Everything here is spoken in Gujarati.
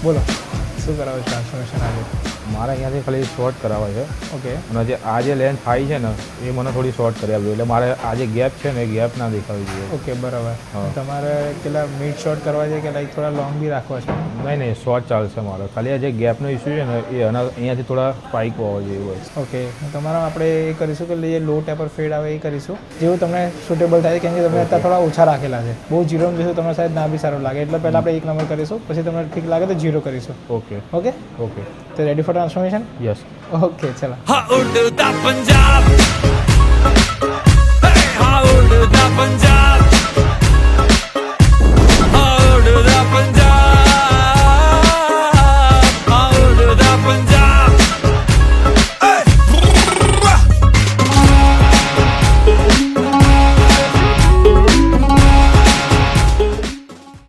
બોલો શું કરાવો ટ્રાન્સફોર્મેશન આજે? મારે અહીંયાથી ખાલી શોર્ટ કરાવવા છે ઓકે અને આ જે લેન્થ હાઈ છે ને એ મને થોડી શોર્ટ કરી આપજો એટલે મારે આ જે ગેપ છે ને એ ગેપ ના દેખાવી જોઈએ. ઓકે બરાબર. હા. તમારે કેટલા મિડ શોર્ટ કરવા છે કે લાઈક થોડા લોંગ બી રાખવા છે? નહીં શોર્ટ ચાલશે મારે. ખાલી આ જે ગેપનો ઇસ્યુ છે ને એ અહીંયાથી થોડા સ્પાઇક હોવા જોઈએ હોય. ઓકે તમારા આપણે એ કરીશું કે જે લો ટેપર ફેડ આવે એ કરીશું જેવું તમને સુટેબલ થાય, કેમ કે તમે અત્યારે થોડા ઓછા રાખેલા છે. બહુ જીરોમાં જશું તમને સાહેબ ના બી સારું લાગે, એટલે પહેલાં આપણે 1 નંબર કરીશું, પછી તમને ઠીક લાગે તો 0 કરીશું. ઓકે ઓકે ઓકે તો ready for transformation? Yes. Okay ચલો. હા ઉડતા પંજાબ, હા ઉડતા પંજાબ.